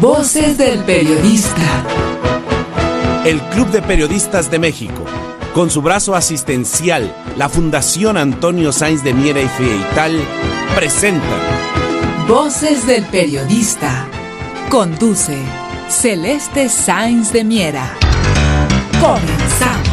Voces del Periodista. El Club de Periodistas de México, con su brazo asistencial, la Fundación Antonio Sáenz de Miera y Frietal, presenta Voces del Periodista. Conduce Celeste Sáenz de Miera. Comenzamos.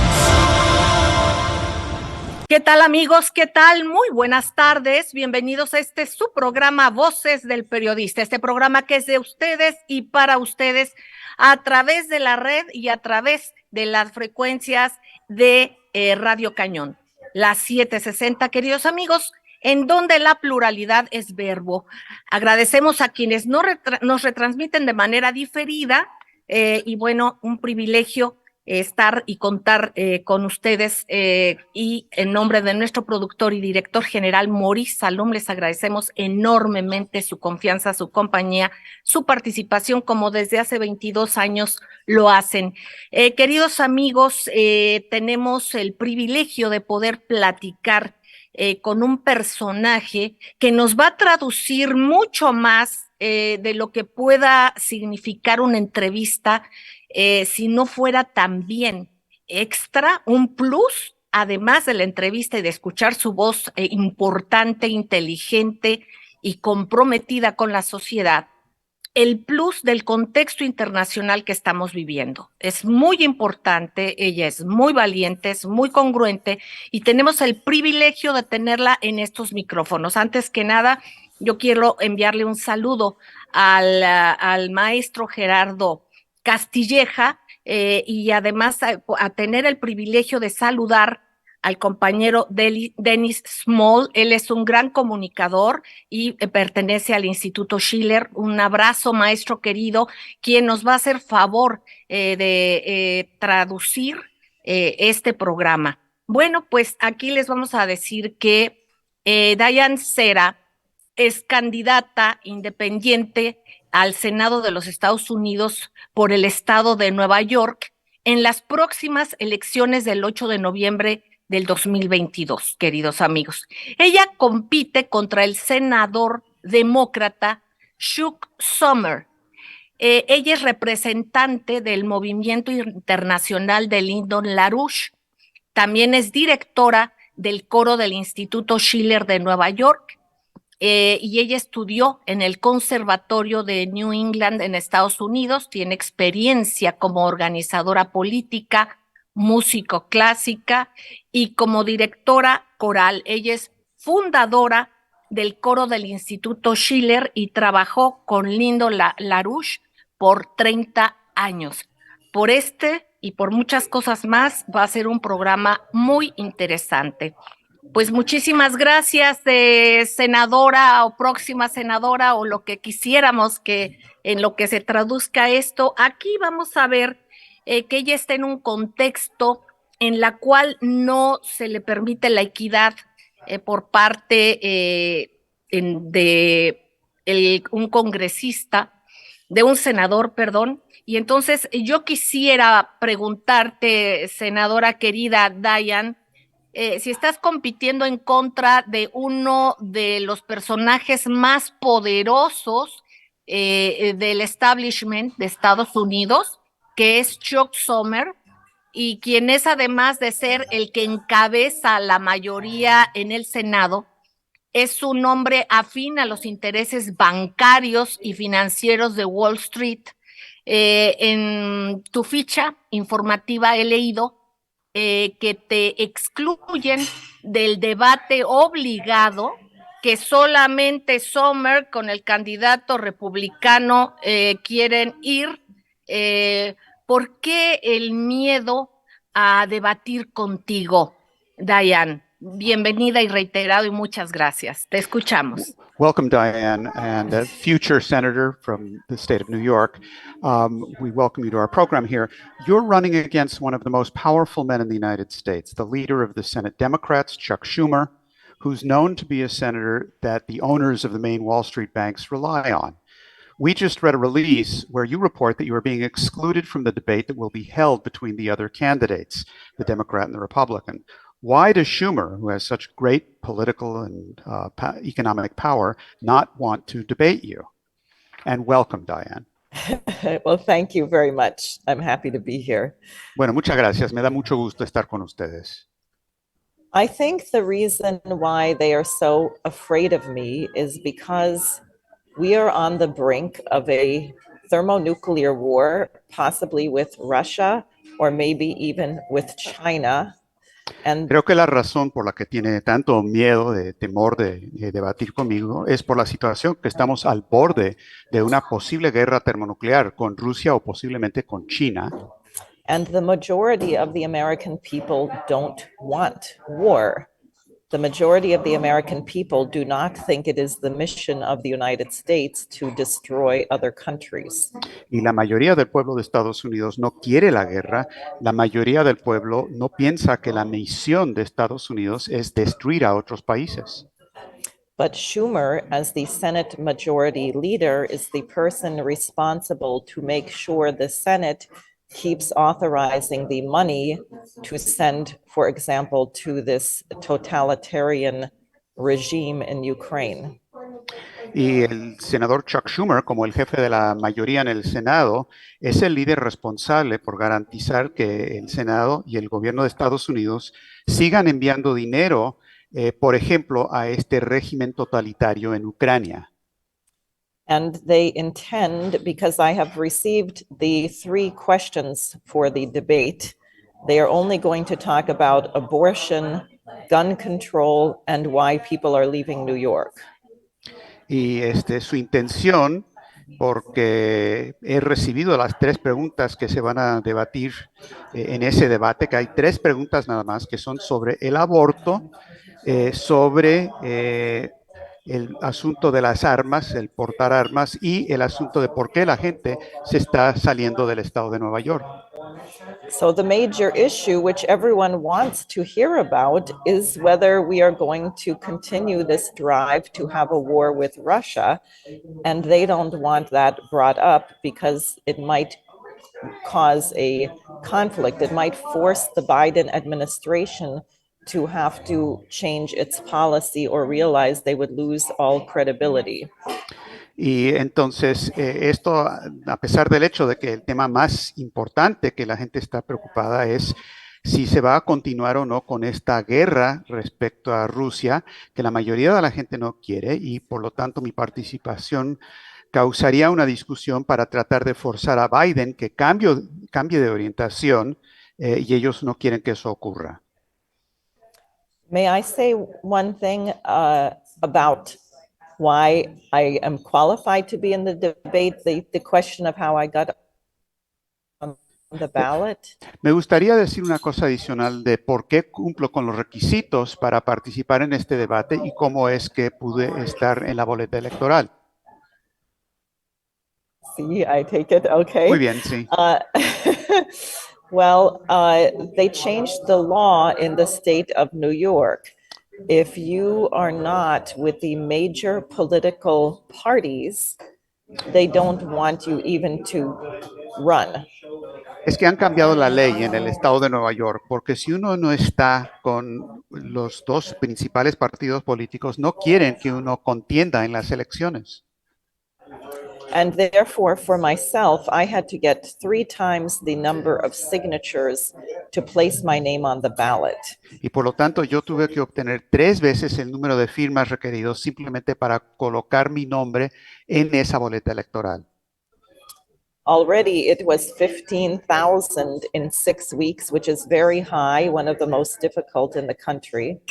¿Qué tal, amigos? ¿Qué tal? Muy buenas tardes. Bienvenidos a su programa Voces del Periodista, este programa que es de ustedes y para ustedes a través de la red y a través de las frecuencias de Radio Cañón, las 760, queridos amigos, en donde la pluralidad es verbo. Agradecemos a quienes nos retransmiten de manera diferida y bueno, un privilegio estar y contar con ustedes y en nombre de nuestro productor y director general Maurice Salom, les agradecemos enormemente su confianza, su compañía, su participación como desde hace 22 años lo hacen. Queridos amigos, tenemos el privilegio de poder platicar con un personaje que nos va a traducir mucho más de lo que pueda significar una entrevista si no fuera también extra, un plus, además de la entrevista y de escuchar su voz importante, inteligente y comprometida con la sociedad, el plus del contexto internacional que estamos viviendo. Es muy importante, ella es muy valiente, es muy congruente y tenemos el privilegio de tenerla en estos micrófonos. Antes que nada, yo quiero enviarle un saludo al maestro Gerardo Castilleja y además a tener el privilegio de saludar al compañero Dennis Small. Él es un gran comunicador y pertenece al Instituto Schiller. Un abrazo, maestro querido, quien nos va a hacer favor de traducir este programa. Bueno, pues aquí les vamos a decir que Diane Cera es candidata independiente al Senado de los Estados Unidos por el estado de Nueva York en las próximas elecciones del 8 de noviembre del 2022, queridos amigos. Ella compite contra el senador demócrata Chuck Schumer. Ella es representante del Movimiento Internacional de Lyndon LaRouche. También es directora del coro del Instituto Schiller de Nueva York. Y ella estudió en el Conservatorio de New England en Estados Unidos, tiene experiencia como organizadora política, músico clásica y como directora coral. Ella es fundadora del coro del Instituto Schiller y trabajó con Lyndon LaRouche por 30 años. Por y por muchas cosas más va a ser un programa muy interesante. Pues muchísimas gracias, senadora o próxima senadora o lo que quisiéramos que en lo que se traduzca esto. Aquí vamos a ver que ella está en un contexto en la cual no se le permite la equidad por parte de un congresista, de un senador, perdón. Y entonces yo quisiera preguntarte, senadora querida Diane, si estás compitiendo en contra de uno de los personajes más poderosos del establishment de Estados Unidos, que es Chuck Schumer, y quien es, además de ser el que encabeza la mayoría en el Senado, es un hombre afín a los intereses bancarios y financieros de Wall Street. En tu ficha informativa he leído que te excluyen del debate obligado, que solamente Schumer con el candidato republicano quieren ir. ¿Por qué el miedo a debatir contigo, Diane? Bienvenida y reiterado y muchas gracias. Te escuchamos. Welcome, Diane, and a future senator from the state of New York. We welcome you to our program here. You're running against one of the most powerful men in the United States, the leader of the Senate Democrats, Chuck Schumer, who's known to be a senator that the owners of the main Wall Street banks rely on. We just read a release where you report that you are being excluded from the debate that will be held between the other candidates, the Democrat and the Republican. Why does Schumer, who has such great political and economic power, not want to debate you? And welcome, Diane. Well, thank you very much. I'm happy to be here. Bueno, muchas gracias. Me da mucho gusto estar con ustedes. I think the reason why they are so afraid of me is because we are on the brink of a thermonuclear war, possibly with Russia or maybe even with China. And Creo que la razón por la que tiene tanto miedo, de temor de debatir conmigo, es por la situación que estamos al borde de una posible guerra termonuclear con Rusia o posiblemente con China. And the majority of the American people don't want war. The majority of the American people do not think it is the mission of the United States to destroy other countries. Y la mayoría del pueblo de Estados Unidos no quiere la guerra. La mayoría del pueblo no piensa que la misión de Estados Unidos es destruir a otros países. But Schumer, as the Senate Majority Leader, is the person responsible to make sure the Senate keeps authorizing the money to send, for example, to this totalitarian regime in Ukraine. Y el senador Chuck Schumer, como el jefe de la mayoría en el Senado, es el líder responsable por garantizar que el Senado y el gobierno de Estados Unidos sigan enviando dinero, por ejemplo, a este régimen totalitario en Ucrania. And they intend, because I have received the 3 questions for the debate, they are only going to talk about abortion, gun control, and why people are leaving New York. Y su intención, porque he recibido las 3 preguntas que se van a debatir en ese debate, que hay 3 preguntas nada más, que son sobre el aborto, sobre el asunto de las armas, el portar armas y el asunto de por qué la gente se está saliendo del estado de Nueva York. So the major issue, which everyone wants to hear about, is whether we are going to continue this drive to have a war with Russia. And they don't want that brought up because it might cause a conflict. It might force the Biden administration to have to change its policy or realize they would lose all credibility. Y entonces esto, a pesar del hecho de que el tema más importante que la gente está preocupada es si se va a continuar o no con esta guerra respecto a Rusia, que la mayoría de la gente no quiere, y por lo tanto mi participación causaría una discusión para tratar de forzar a Biden que cambie de orientación, y ellos no quieren que eso ocurra. May I say one thing about why I am qualified to be in the debate, the question of how I got on the ballot? Me gustaría decir una cosa adicional de por qué cumplo con los requisitos para participar en este debate y cómo es que pude estar en la boleta electoral. See, I take it, okay. Muy bien, sí. Well, they changed the law in the state of New York. If you are not with the major political parties, they don't want you even to run. Es que han cambiado la ley en el estado de Nueva York, porque si uno no está con los 2 principales partidos políticos, no quieren que uno contienda en las elecciones. And therefore, for myself, I had to get 3 times the number of signatures to place my name on the ballot. Y por lo tanto, yo tuve que obtener 3 veces el número de firmas requeridos simplemente para colocar mi nombre en esa boleta electoral. Already it was 15,000 in 6 weeks, which is very high, one of the most difficult in the country.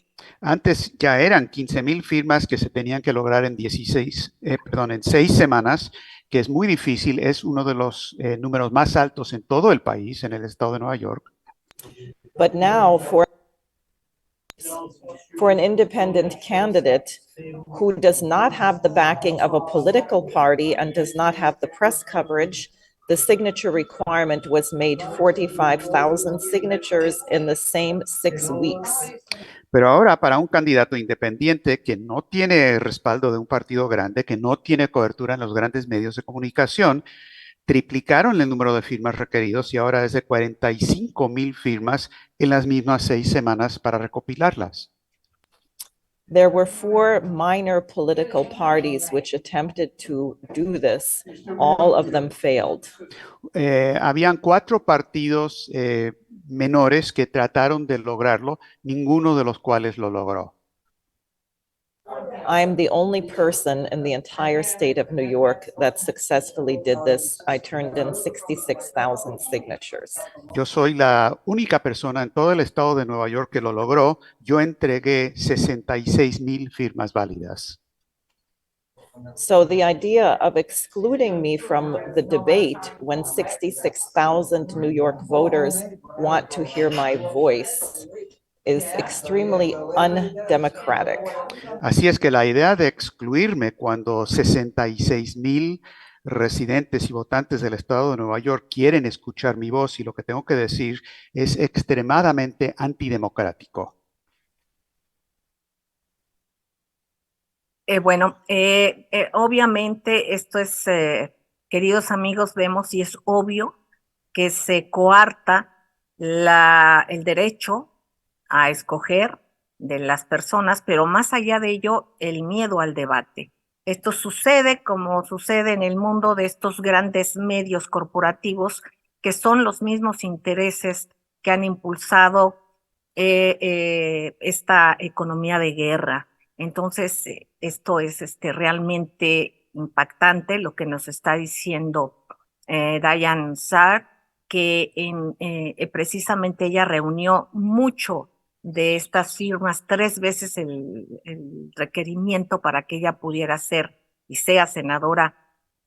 Antes ya eran 15,000 firmas que se tenían que lograr en 6 semanas, que es muy difícil, es uno de los números más altos en todo el país, en el estado de Nueva York. But now for an independent candidate who does not have the backing of a political party and does not have the press coverage, the signature requirement was made 45,000 signatures in the same 6 weeks. Pero ahora para un candidato independiente que no tiene respaldo de un partido grande, que no tiene cobertura en los grandes medios de comunicación, triplicaron el número de firmas requeridos y ahora es de 45,000 firmas en las mismas 6 semanas para recopilarlas. There were 4 minor political parties which attempted to do this. All of them failed. Habían 4 partidos menores que trataron de lograrlo, ninguno de los cuales lo logró. I'm the only person in the entire state of New York that successfully did this. I turned in 66,000 signatures. Yo soy la única persona en todo el estado de Nueva York que lo logró. Yo entregué 66,000 firmas válidas. So the idea of excluding me from the debate when 66,000 New York voters want to hear my voice is extremely undemocratic. Así es que la idea de excluirme cuando 66,000 residentes y votantes del estado de Nueva York quieren escuchar mi voz y lo que tengo que decir es extremadamente antidemocrático. Obviamente esto es, queridos amigos, vemos y es obvio que se coarta el derecho a escoger de las personas, pero más allá de ello, el miedo al debate. Esto sucede como sucede en el mundo de estos grandes medios corporativos, que son los mismos intereses que han impulsado esta economía de guerra. Entonces, esto es realmente impactante lo que nos está diciendo Diane Sar, que precisamente ella reunió mucho de estas firmas, 3 veces el requerimiento para que ella pudiera ser y sea senadora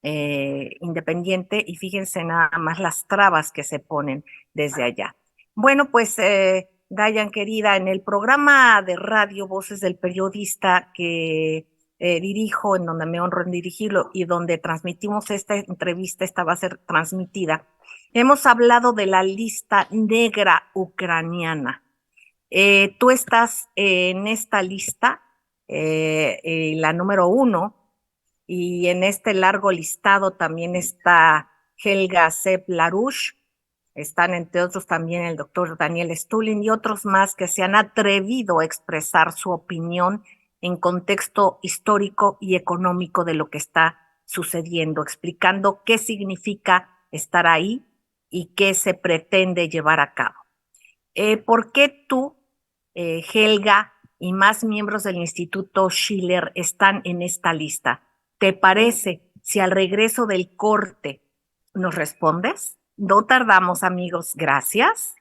independiente, y fíjense nada más las trabas que se ponen desde allá. Bueno, pues Diane, querida, en el programa de radio Voces del Periodista que dirijo, en donde me honro en dirigirlo y donde transmitimos esta entrevista, esta va a ser transmitida, hemos hablado de la lista negra ucraniana. Tú estás en esta lista, la número 1, y en este largo listado también está Helga Sepp-Larouche, están entre otros también el doctor Daniel Stulin y otros más que se han atrevido a expresar su opinión en contexto histórico y económico de lo que está sucediendo, explicando qué significa estar ahí y qué se pretende llevar a cabo. ¿Por qué tú, Helga, y más miembros del Instituto Schiller están en esta lista? ¿Te parece si al regreso del corte nos respondes? No tardamos, amigos. Gracias.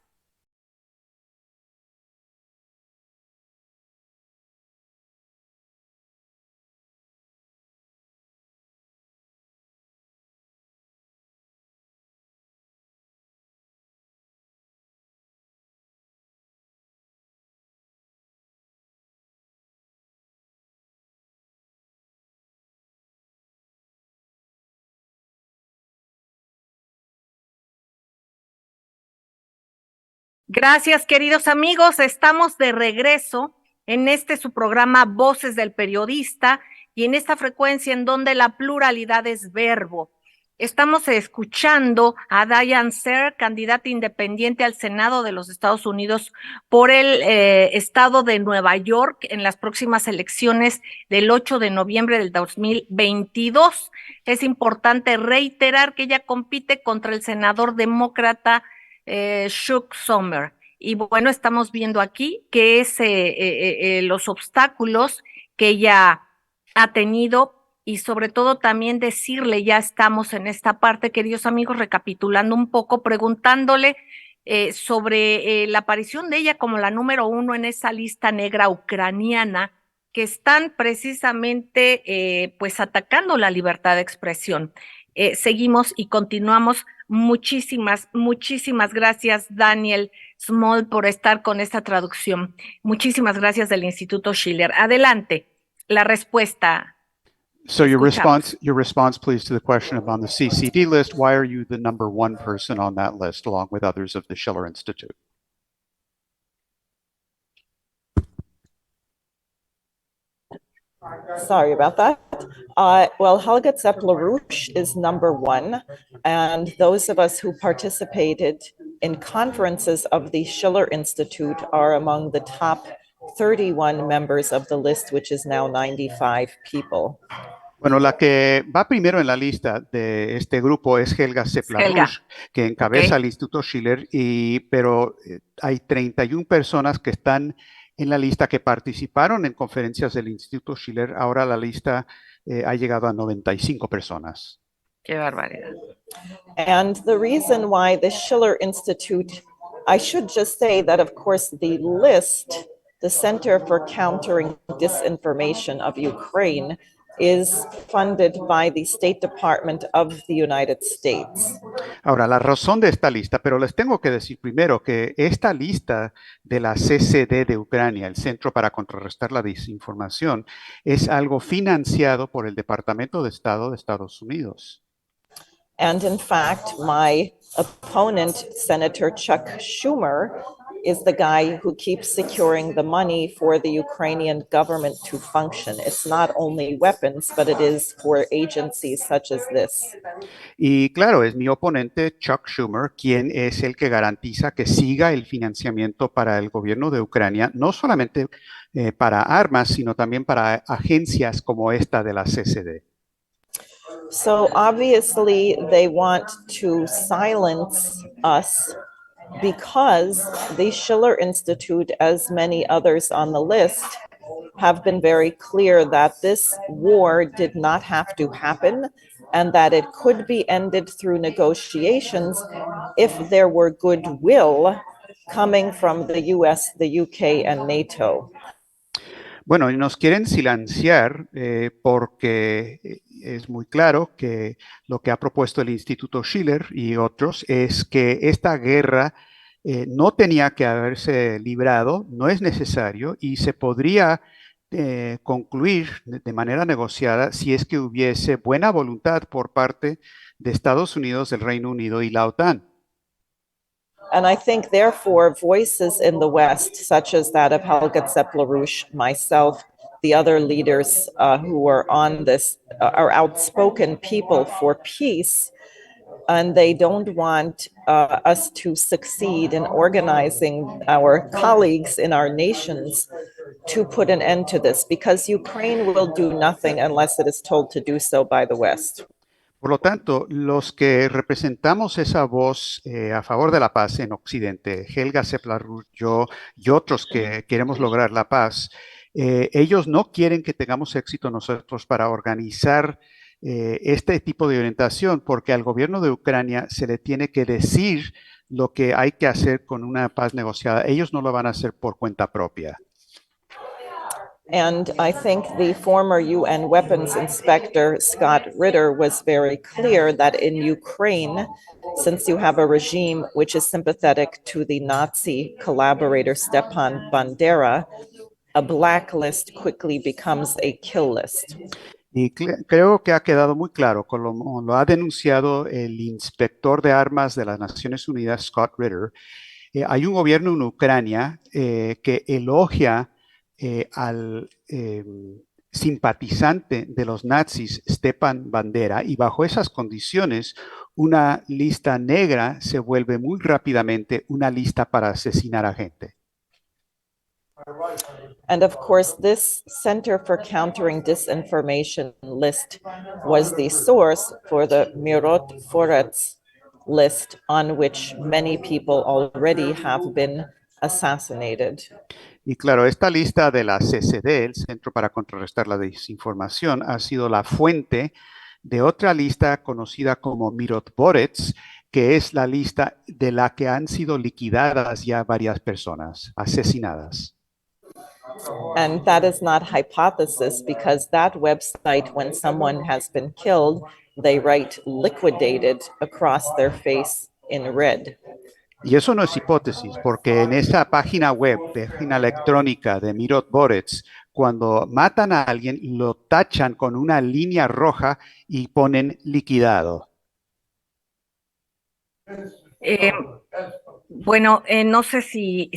Gracias, queridos amigos. Estamos de regreso en su programa Voces del Periodista y en esta frecuencia en donde la pluralidad es verbo. Estamos escuchando a Diane Sar, candidata independiente al Senado de los Estados Unidos por el estado de Nueva York en las próximas elecciones del 8 de noviembre del 2022. Es importante reiterar que ella compite contra el senador demócrata Chuck Schumer. Y bueno, estamos viendo aquí que es los obstáculos que ella ha tenido y sobre todo también decirle, ya estamos en esta parte, queridos amigos, recapitulando un poco, preguntándole sobre la aparición de ella como la número 1 en esa lista negra ucraniana, que están precisamente pues atacando la libertad de expresión. Seguimos y continuamos. Muchísimas gracias, Daniel Small, por estar con esta traducción. Muchísimas gracias del Instituto Schiller. Adelante, la respuesta. So your response, please, to the question about the CCD list. Why are you the number 1 person on that list, along with others of the Schiller Institute? Sorry about that. Well, Helga Sepp-Larouche is number 1, and those of us who participated in conferences of the Schiller Institute are among the top 31 members of the list, which is now 95 people. Bueno, la que va primero en la lista de este grupo es Helga Seplar-Rush, que encabeza el Instituto Schiller, pero hay 31 personas que están en la lista que participaron en conferencias del Instituto Schiller. Ahora la lista ha llegado a 95 personas. Qué barbaridad. And the reason why the Schiller Institute, I should just say that, of course, the list, the Center for Countering Disinformation of Ukraine, is funded by the State Department of the United States. Ahora, la razón de esta lista, pero les tengo que decir primero que esta lista de la CCD de Ucrania, el Centro para Contrarrestar la Desinformación, es algo financiado por el Departamento de Estado de Estados Unidos. And in fact, my opponent, Senator Chuck Schumer, is the guy who keeps securing the money for the Ukrainian government to function. It's not only weapons, but it is for agencies such as this. Y claro, es mi oponente Chuck Schumer quien es el que garantiza que siga el financiamiento para el gobierno de Ucrania, no solamente para armas, sino también para agencias como esta de la CCD. So obviously they want to silence us because the Schiller Institute, as many others on the list, have been very clear that this war did not have to happen and that it could be ended through negotiations if there were goodwill coming from the US, the UK, and NATO. Bueno, y nos quieren silenciar porque es muy claro que lo que ha propuesto el Instituto Schiller y otros es que esta guerra no tenía que haberse librado, no es necesario y se podría concluir de manera negociada si es que hubiese buena voluntad por parte de Estados Unidos, del Reino Unido y la OTAN. And I think, therefore, voices in the West, such as that of Helga Seplar-Rush, myself, the other leaders who are on this, are outspoken people for peace, and they don't want us to succeed in organizing our colleagues in our nations to put an end to this, because Ukraine will do nothing unless it is told to do so by the West. Por lo tanto, los que representamos esa voz a favor de la paz en Occidente, Helga Seplar-Rush, yo y otros que queremos lograr la paz, ellos no quieren que tengamos éxito nosotros para organizar este tipo de orientación, porque al gobierno de Ucrania se le tiene que decir lo que hay que hacer con una paz negociada. Ellos no lo van a hacer por cuenta propia. And I think the former UN weapons inspector, Scott Ritter, was very clear that in Ukraine, since you have a regime which is sympathetic to the Nazi collaborator Stepan Bandera, a blacklist quickly becomes a kill list. Y creo que ha quedado muy claro, como lo ha denunciado el inspector de armas de las Naciones Unidas, Scott Ritter. Hay un gobierno en Ucrania que elogia al simpatizante de los nazis, Stepan Bandera, y bajo esas condiciones, una lista negra se vuelve muy rápidamente una lista para asesinar a gente. And of course, this Center for Countering Disinformation list was the source for the Mirot Forets list, on which many people already have been assassinated. Y claro, esta lista de la CCD, el Centro para Contrarrestar la Desinformación, ha sido la fuente de otra lista conocida como Mirotvorets, que es la lista de la que han sido liquidadas ya varias personas, asesinadas. And that is not hypothesis, because that website, when someone has been killed, they write liquidated across their face in red. Y eso no es hipótesis, porque en esa página web, página electrónica de Mirotvorets, cuando matan a alguien, lo tachan con una línea roja y ponen liquidado. Bueno, no sé si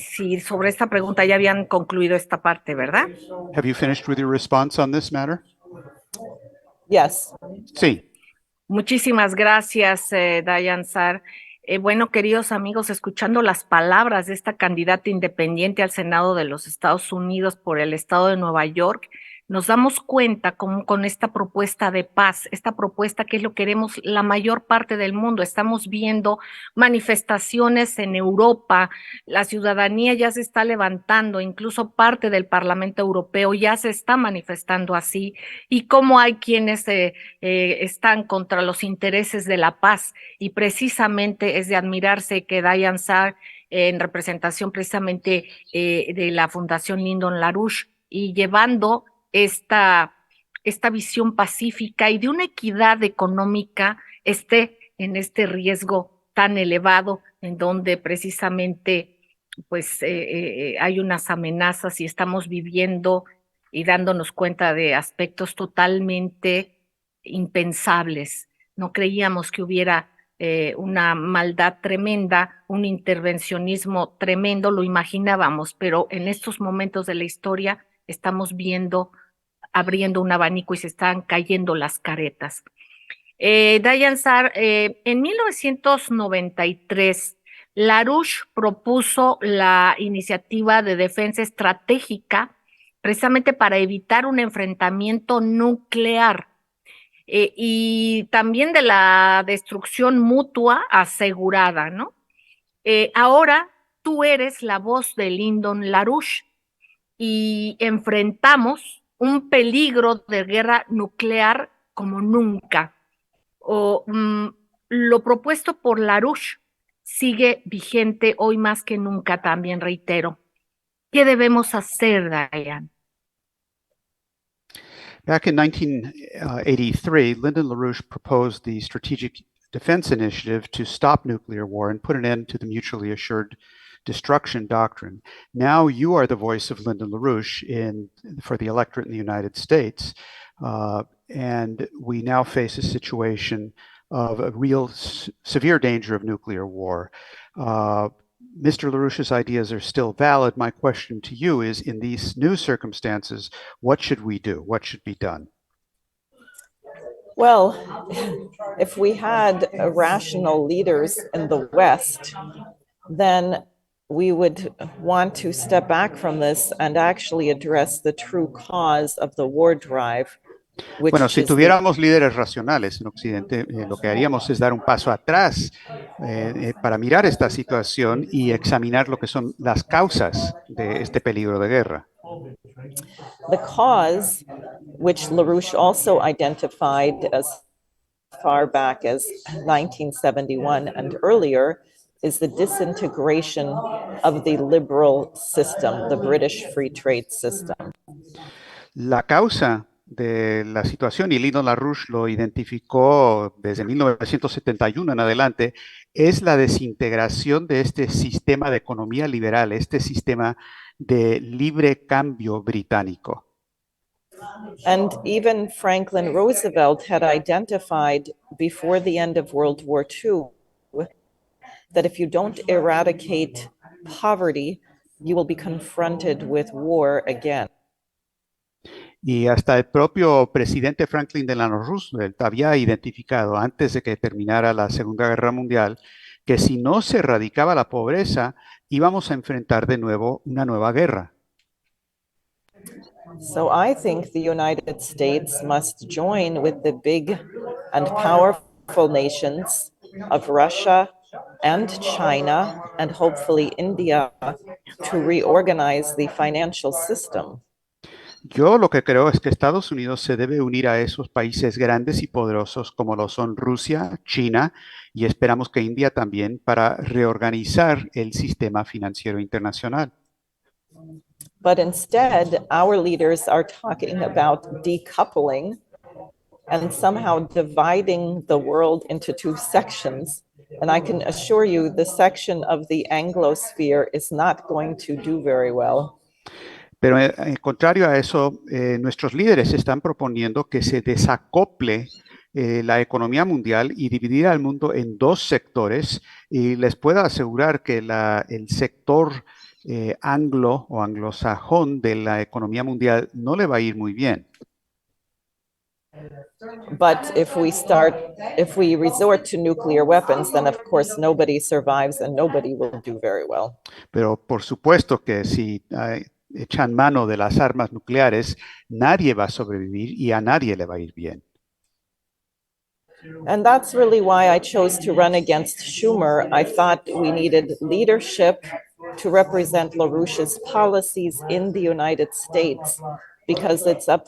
sobre esta pregunta ya habían concluido esta parte, ¿verdad? Have you finished with your response on this matter? Yes. Sí. Muchísimas gracias, Dayan Sar. Bueno, queridos amigos, escuchando las palabras de esta candidata independiente al Senado de los Estados Unidos por el estado de Nueva York, nos damos cuenta cómo con esta propuesta de paz, esta propuesta que es lo que queremos la mayor parte del mundo. Estamos viendo manifestaciones en Europa, la ciudadanía ya se está levantando, incluso parte del Parlamento Europeo ya se está manifestando así, y cómo hay quienes están contra los intereses de la paz, y precisamente es de admirarse que Diane Sarr, en representación precisamente de la Fundación Lyndon LaRouche, y llevando esta visión pacífica y de una equidad económica, esté en este riesgo tan elevado, en donde precisamente pues hay unas amenazas y estamos viviendo y dándonos cuenta de aspectos totalmente impensables. No creíamos que hubiera una maldad tremenda, un intervencionismo tremendo, lo imaginábamos, pero en estos momentos de la historia estamos viendo, abriendo un abanico y se están cayendo las caretas. Diane Sarr, en 1993, LaRouche propuso la iniciativa de defensa estratégica precisamente para evitar un enfrentamiento nuclear y también de la destrucción mutua asegurada, ¿no? Ahora tú eres la voz de Lyndon LaRouche y enfrentamos un peligro de guerra nuclear como nunca. Lo propuesto por LaRouche sigue vigente hoy más que nunca, también reitero. ¿Qué debemos hacer, Diane? Back in 1983, Lyndon LaRouche proposed the Strategic Defense Initiative to stop nuclear war and put an end to the mutually assured destruction doctrine. Now you are the voice of Lyndon LaRouche for the electorate in the United States, and we now face a situation of a real severe danger of nuclear war. Mr. LaRouche's ideas are still valid. My question to you is, in these new circumstances, what should we do? What should be done? Well, if we had rational leaders in the West, then we would want to step back from this and actually address the true cause of the war drive. Bueno, si tuviéramos líderes racionales en Occidente, lo que haríamos es dar un paso atrás para mirar esta situación y examinar lo que son las causas de este peligro de guerra. The cause, which LaRouche also identified as far back as 1971 and earlier, is the disintegration of the liberal system, the British free trade system. La causa de la situación, y Lyndon LaRouche lo identificó desde 1971 en adelante, es la desintegración de este sistema de economía liberal, este sistema de libre cambio británico. And even Franklin Roosevelt had identified before the end of World War II that if you don't eradicate poverty, you will be confronted with war again. Y hasta el propio presidente Franklin Delano Roosevelt había identificado antes de que terminara la Segunda Guerra Mundial que si no se erradicaba la pobreza, íbamos a enfrentar de nuevo una nueva guerra. So I think the United States must join with the big and powerful nations of Russia and China and hopefully India to reorganize the financial system. Yo lo que creo es que Estados Unidos se debe unir a esos países grandes y poderosos como lo son Rusia, China y esperamos que India también para reorganizar el sistema financiero internacional. But instead, our leaders are talking about decoupling and somehow dividing the world into two sections. And I can assure you the section of the Anglosphere is not going to do very well. Pero contrario a eso, nuestros líderes están proponiendo que se desacople la economía mundial y dividir al mundo en dos sectores. Y les puedo asegurar que el sector anglo o anglosajón de la economía mundial no le va a ir muy bien. But if we resort to nuclear weapons, then of course nobody survives and nobody will do very well. Pero por supuesto que si echan mano de las armas nucleares, nadie va a sobrevivir y a nadie le va a ir bien. And that's really why I chose to run against Schumer. I thought we needed leadership to represent LaRouche's policies in the United States, because it's up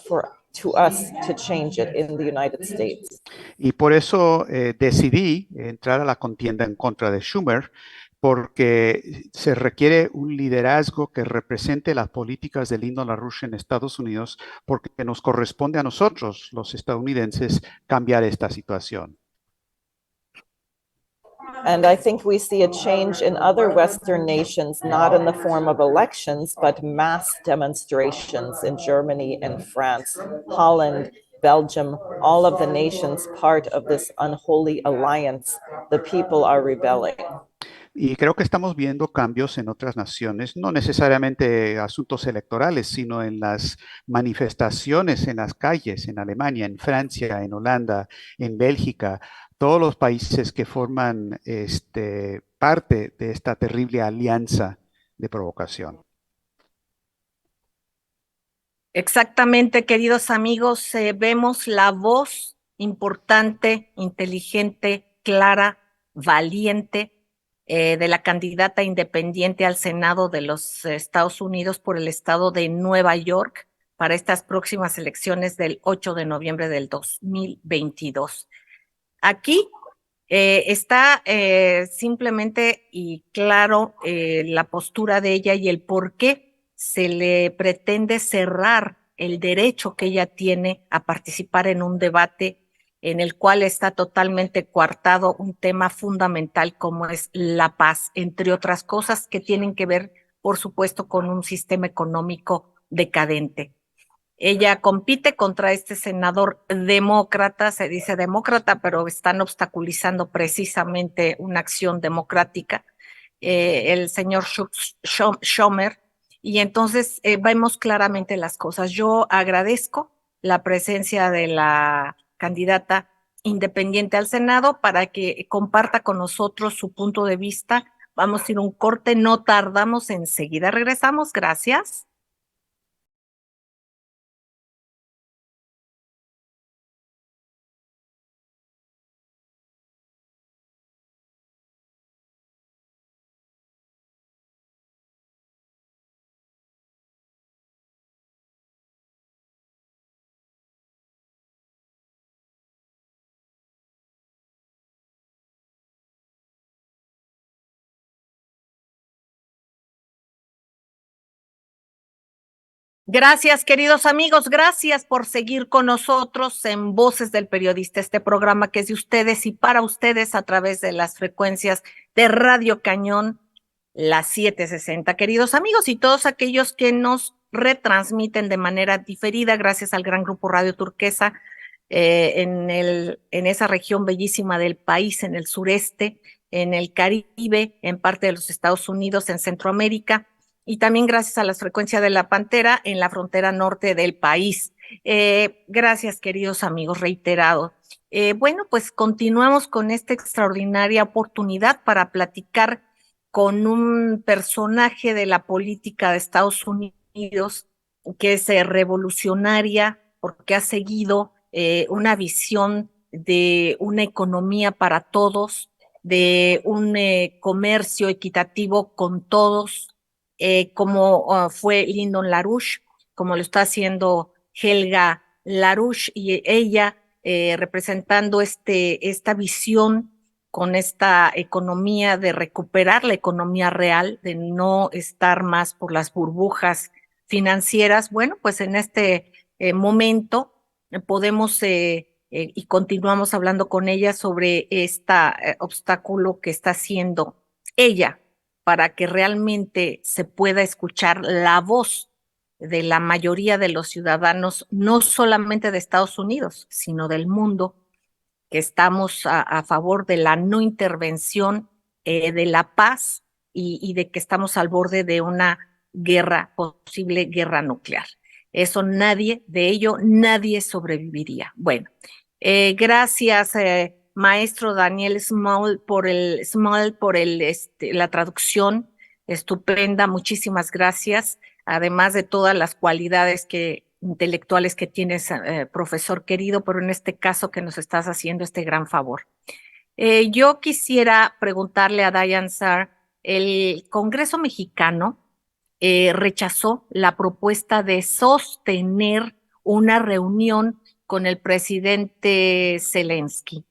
to us to change it in the United States. Y por eso decidí entrar a la contienda en contra de Schumer, porque se requiere un liderazgo que represente las políticas de Lyndon LaRouche en Estados Unidos, porque nos corresponde a nosotros, los estadounidenses, cambiar esta situación. And I think we see a change in other Western nations, not in the form of elections, but mass demonstrations in Germany and France, Holland, Belgium, all of the nations part of this unholy alliance. The people are rebelling. Y creo que estamos viendo cambios en otras naciones, no necesariamente asuntos electorales, sino en las manifestaciones en las calles, en Alemania, en Francia, en Holanda, en Bélgica, todos los países que forman parte de esta terrible alianza de provocación. Exactamente, queridos amigos, vemos la voz importante, inteligente, clara, valiente de la candidata independiente al Senado de los Estados Unidos por el estado de Nueva York para estas próximas elecciones del 8 de noviembre del 2022. Aquí está simplemente y claro la postura de ella y el por qué se le pretende cerrar el derecho que ella tiene a participar en un debate en el cual está totalmente coartado un tema fundamental como es la paz, entre otras cosas que tienen que ver, por supuesto, con un sistema económico decadente. Ella compite contra este senador demócrata, se dice demócrata, pero están obstaculizando precisamente una acción democrática, el señor Schumer, y entonces vemos claramente las cosas. Yo agradezco la presencia de la candidata independiente al Senado para que comparta con nosotros su punto de vista. Vamos a ir a un corte, no tardamos, enseguida regresamos. Gracias. Gracias, queridos amigos, gracias por seguir con nosotros en Voces del Periodista, este programa que es de ustedes y para ustedes a través de las frecuencias de Radio Cañón, las 760. Queridos amigos y todos aquellos que nos retransmiten de manera diferida, gracias al gran grupo Radio Turquesa en esa región bellísima del país, en el sureste, en el Caribe, en parte de los Estados Unidos, en Centroamérica, y también gracias a las frecuencias de la Pantera en la frontera norte del país. Gracias, queridos amigos, reiterado. Bueno, pues continuamos con esta extraordinaria oportunidad para platicar con un personaje de la política de Estados Unidos que es revolucionaria porque ha seguido una visión de una economía para todos, de un comercio equitativo con todos, como fue Lyndon LaRouche, como lo está haciendo Helga LaRouche, y ella representando esta visión con esta economía de recuperar la economía real, de no estar más por las burbujas financieras. Bueno, pues en este momento podemos y continuamos hablando con ella sobre este obstáculo que está haciendo ella para que realmente se pueda escuchar la voz de la mayoría de los ciudadanos, no solamente de Estados Unidos, sino del mundo, que estamos a favor de la no intervención, de la paz y de que estamos al borde de una guerra, posible guerra nuclear. Eso de ello nadie sobreviviría. Bueno, gracias, maestro Daniel Small, por la traducción estupenda. Muchísimas gracias. Además de todas las cualidades intelectuales que tienes, profesor querido, pero en este caso que nos estás haciendo este gran favor. Yo quisiera preguntarle a Diane Sar, el Congreso mexicano rechazó la propuesta de sostener una reunión con el presidente Zelensky.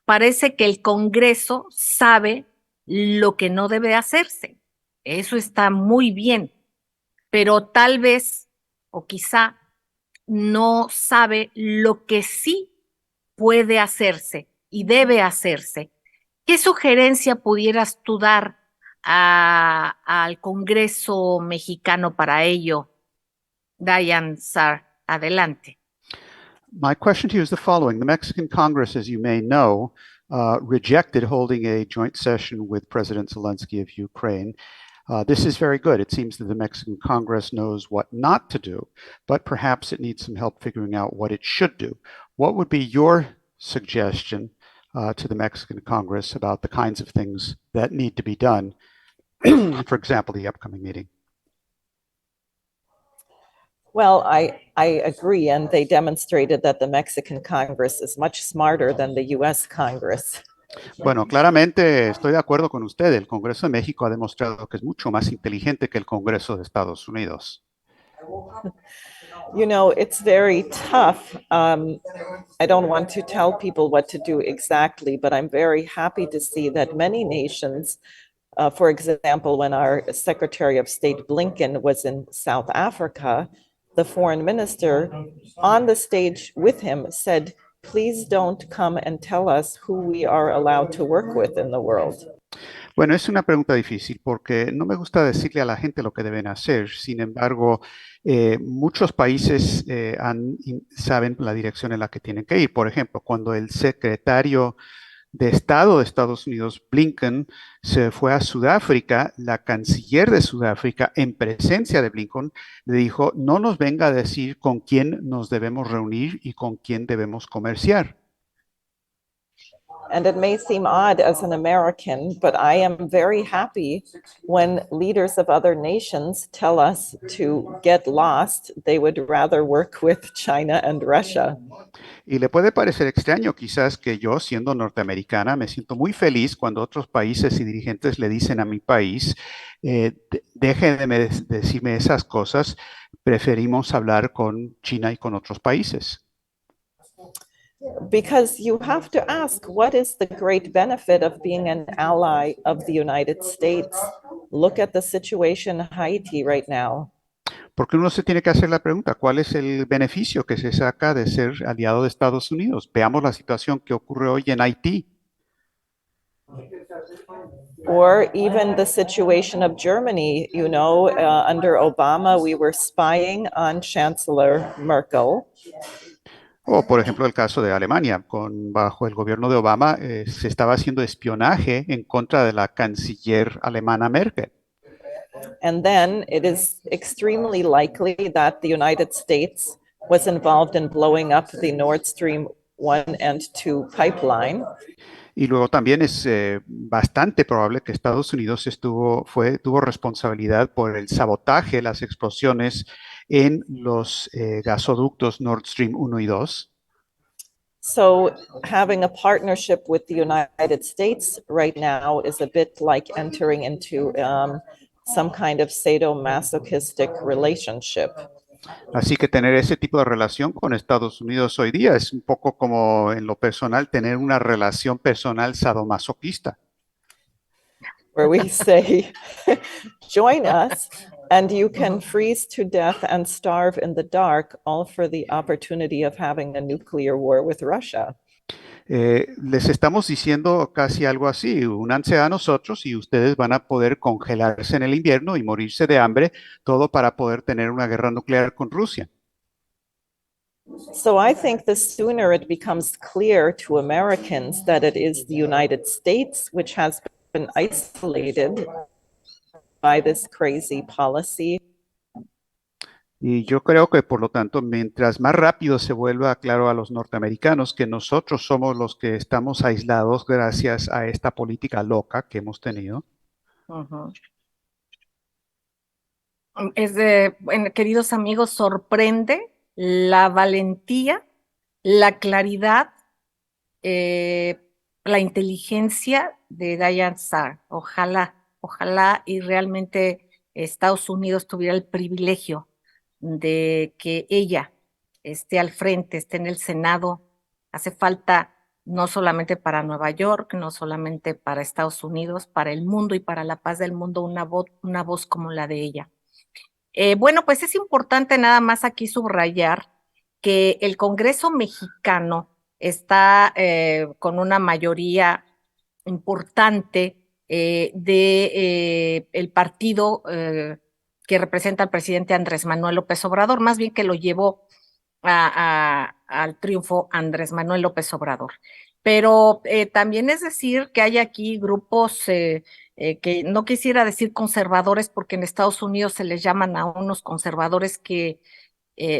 Parece que el Congreso sabe lo que no debe hacerse. Eso está muy bien, pero tal vez o quizá no sabe lo que sí puede hacerse y debe hacerse. ¿Qué sugerencia pudieras tú dar al Congreso mexicano para ello? Diane Sar, adelante. My question to you is the following. The Mexican Congress, as you may know, rejected holding a joint session with President Zelensky of Ukraine. This is very good. It seems that the Mexican Congress knows what not to do, but perhaps it needs some help figuring out what it should do. What would be your suggestion to the Mexican Congress about the kinds of things that need to be done, for example, the upcoming meeting? Well, I agree, and they demonstrated that the Mexican Congress is much smarter than the US Congress. Bueno, claramente estoy de acuerdo con usted. El Congreso de México ha demostrado que es mucho más inteligente que el Congreso de Estados Unidos. You know, it's very tough. I don't want to tell people what to do exactly, but I'm very happy to see that many nations, for example, when our Secretary of State Blinken was in South Africa, the foreign minister on the stage with him said, please don't come and tell us who we are allowed to work with in the world. Bueno, es una pregunta difícil porque no me gusta decirle a la gente lo que deben hacer. Sin embargo, muchos países saben la dirección en la que tienen que ir. Por ejemplo, cuando el secretario de Estado de Estados Unidos, Blinken, se fue a Sudáfrica, la canciller de Sudáfrica, en presencia de Blinken, le dijo, no nos venga a decir con quién nos debemos reunir y con quién debemos comerciar. And it may seem odd as an American, but I am very happy when leaders of other nations tell us to get lost. They would rather work with China and Russia. Y le puede parecer extraño quizás que yo, siendo norteamericana, me siento muy feliz cuando otros países y dirigentes le dicen a mi país, deje de decirme esas cosas, preferimos hablar con China y con otros países. Because you have to ask, what is the great benefit of being an ally of the United States? Look at the situation in Haiti right now. Porque uno se tiene que hacer la pregunta, ¿cuál es el beneficio que se saca de ser aliado de Estados Unidos? Veamos la situación que ocurre hoy en Haití. Or even the situation of Germany, you know, under Obama, we were spying on Chancellor Merkel. O, por ejemplo, el caso de Alemania, bajo el gobierno de Obama se estaba haciendo espionaje en contra de la canciller alemana Merkel. And then it is extremely likely that the United States was involved in blowing up the Nord Stream 1 and 2 pipeline. Y luego también es bastante probable que Estados Unidos tuvo responsabilidad por el sabotaje, las explosiones en los gasoductos Nord Stream 1 y 2. So having a partnership with the United States right now is a bit like entering into some kind of sadomasochistic relationship. Así que tener ese tipo de relación con Estados Unidos hoy día es un poco como en lo personal tener una relación personal sadomasoquista. Where we say, join us and you can freeze to death and starve in the dark, all for the opportunity of having a nuclear war with Russia. Les estamos diciendo casi algo así, únanse a nosotros y ustedes van a poder congelarse en el invierno y morirse de hambre, todo para poder tener una guerra nuclear con Rusia. So I think the sooner it becomes clear to Americans that it is the United States which has been isolated by this crazy policy. Y yo creo que, por lo tanto, mientras más rápido se vuelva claro a los norteamericanos que nosotros somos los que estamos aislados gracias a esta política loca que hemos tenido, Ujú. Bueno, queridos amigos, sorprende la valentía, la claridad, eh, la inteligencia de Diane Sar. Ojalá y realmente Estados Unidos tuviera el privilegio de que ella esté al frente, esté en el Senado. Hace falta no solamente para Nueva York, no solamente para Estados Unidos, para el mundo y para la paz del mundo, una voz como la de ella. Bueno, pues es importante nada más aquí subrayar que el Congreso mexicano está con una mayoría importante de el partido que representa al presidente Andrés Manuel López Obrador, más bien que lo llevó al triunfo Andrés Manuel López Obrador. Pero también es decir que hay aquí grupos que no quisiera decir conservadores, porque en Estados Unidos se les llaman a unos conservadores que,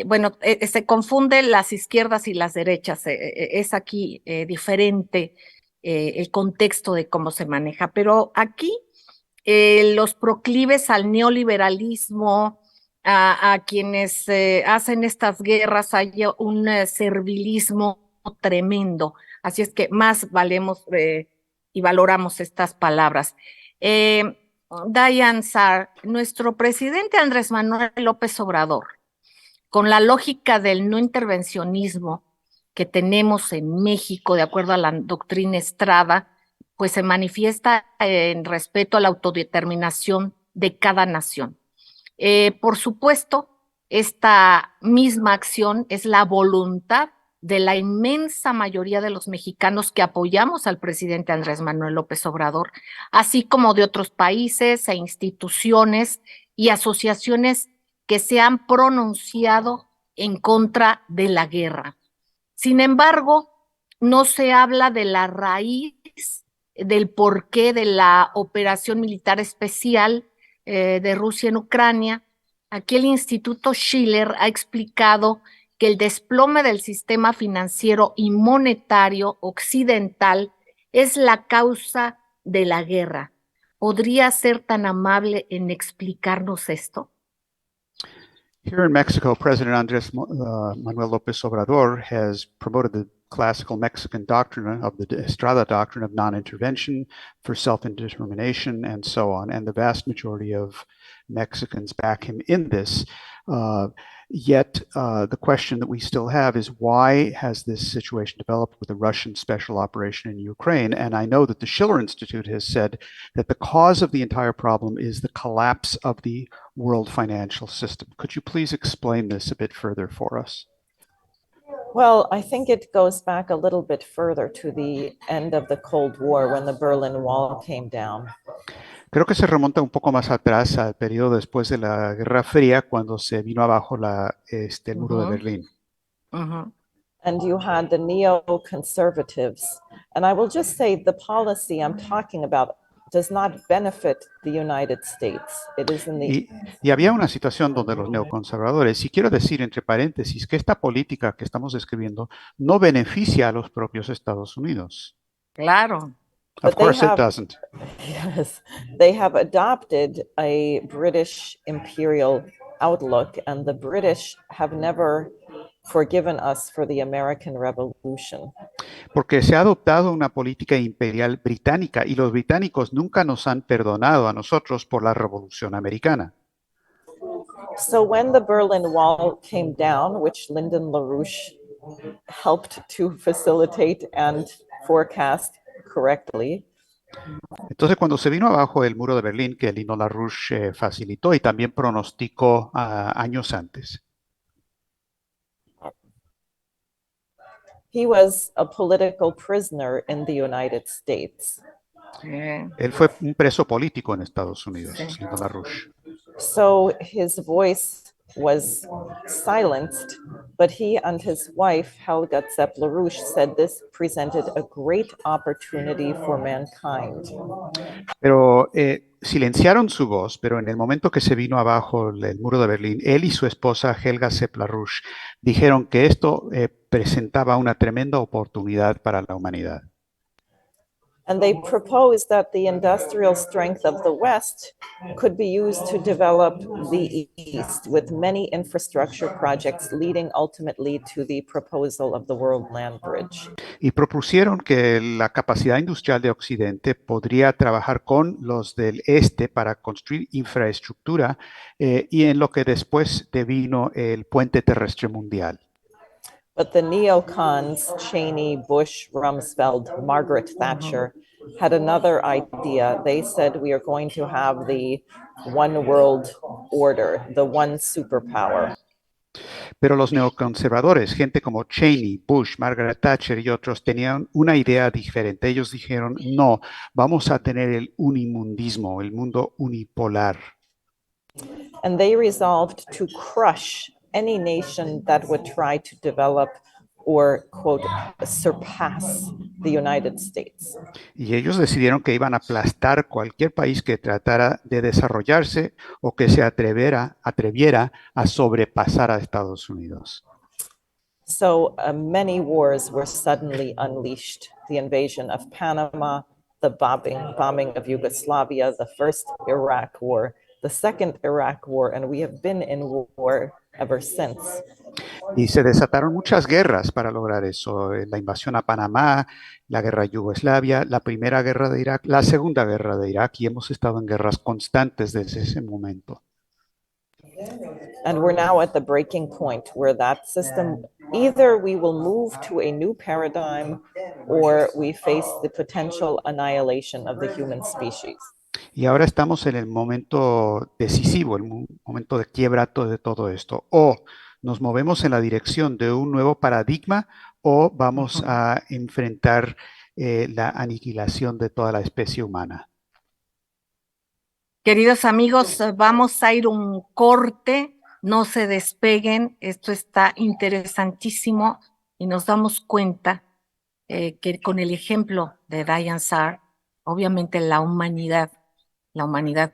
bueno, se confunden las izquierdas y las derechas. Es aquí diferente el contexto de cómo se maneja, pero aquí los proclives al neoliberalismo, a quienes hacen estas guerras, hay un servilismo tremendo. Así es que más valemos y valoramos estas palabras. Eh, Diane Sar, nuestro presidente Andrés Manuel López Obrador, con la lógica del no intervencionismo que tenemos en México, de acuerdo a la doctrina Estrada, pues se manifiesta en respeto a la autodeterminación de cada nación. Por supuesto, esta misma acción es la voluntad de la inmensa mayoría de los mexicanos que apoyamos al presidente Andrés Manuel López Obrador, así como de otros países e instituciones y asociaciones que se han pronunciado en contra de la guerra. Sin embargo, no se habla de la raíz, del porqué de la operación militar especial de Rusia en Ucrania. Aquí el Instituto Schiller ha explicado que el desplome del sistema financiero y monetario occidental es la causa de la guerra. ¿Podría ser tan amable en explicarnos esto? here in Mexico, President Andres Manuel López Obrador has promoted the classical Mexican doctrine of the Estrada doctrine of non-intervention for self-determination and so on. And the vast majority of Mexicans back him in this. Yet the question that we still have is, why has this situation developed with the Russian special operation in Ukraine? And I know that the Schiller Institute has said that the cause of the entire problem is the collapse of the world financial system. Could you please explain this a bit further for us? Well, I think it goes back a little bit further to the end of the Cold War when the Berlin Wall came down. Creo que se remonta un poco más atrás al periodo después de la Guerra Fría, cuando se vino abajo el muro de Berlín. And you had the neoconservatives. And I will just say the policy I'm talking about does not benefit the United States. It is in the... Y había una situación donde los neoconservadores, y quiero decir entre paréntesis que esta política que estamos describiendo no beneficia a los propios Estados Unidos. Claro. Of course it doesn't. Yes, they have adopted a British imperial outlook, and the British have never forgiven us for the American Revolution. Porque se ha adoptado una política imperial británica y los británicos nunca nos han perdonado a nosotros por la Revolución Americana. So when the Berlin Wall came down, which Lyndon LaRouche helped to facilitate and forecast correctly. Entonces, cuando se vino abajo el muro de Berlín, que Lyndon LaRouche facilitó y también pronosticó años antes. He was a political prisoner in the United States. Él fue un preso político en Estados Unidos, Lyndon LaRouche. So his voice was silenced but he and his wife, Helga Zepp-LaRouche, said this presented a great opportunity for mankind. Pero silenciaron su voz, pero en el momento que se vino abajo el muro de Berlín, él y su esposa Helga Zepp-LaRouche dijeron que esto presentaba una tremenda oportunidad para la humanidad. And they proposed that the industrial strength of the West could be used to develop the East with many infrastructure projects leading ultimately to the proposal of the World Land Bridge. Y propusieron que la capacidad industrial de Occidente podría trabajar con los del Este para construir infraestructura y en lo que después devino el puente terrestre mundial. But the neocons, Cheney, Bush, Rumsfeld, Margaret Thatcher, had another idea. They said we are going to have the one world order, the one superpower. Pero los neoconservadores, gente como Cheney, Bush, Margaret Thatcher y otros, tenían una idea diferente. Ellos dijeron, no, vamos a tener el unimundismo, el mundo unipolar. And they resolved to crush any nation that would try to develop or, quote, surpass the United States. Y ellos decidieron que iban a aplastar cualquier país que tratara de desarrollarse o que se atreviera a sobrepasar a Estados Unidos. So many wars were suddenly unleashed. The invasion of Panama, the bombing of Yugoslavia, the first Iraq war, the second Iraq war, and we have been in war ever since. Y se desataron muchas guerras para lograr eso. La invasión a Panamá, la guerra a Yugoslavia, la primera guerra de Irak, la segunda guerra de Irak, y hemos estado en guerras constantes desde ese momento. And we're now at the breaking point where that system, either we will move to a new paradigm or we face the potential annihilation of the human species. Y ahora estamos en el momento decisivo, el momento de quiebra de todo esto. O nos movemos en la dirección de un nuevo paradigma o vamos a enfrentar la aniquilación de toda la especie humana. Queridos amigos, vamos a ir un corte, no se despeguen, esto está interesantísimo y nos damos cuenta que con el ejemplo de Diane Sar, obviamente la humanidad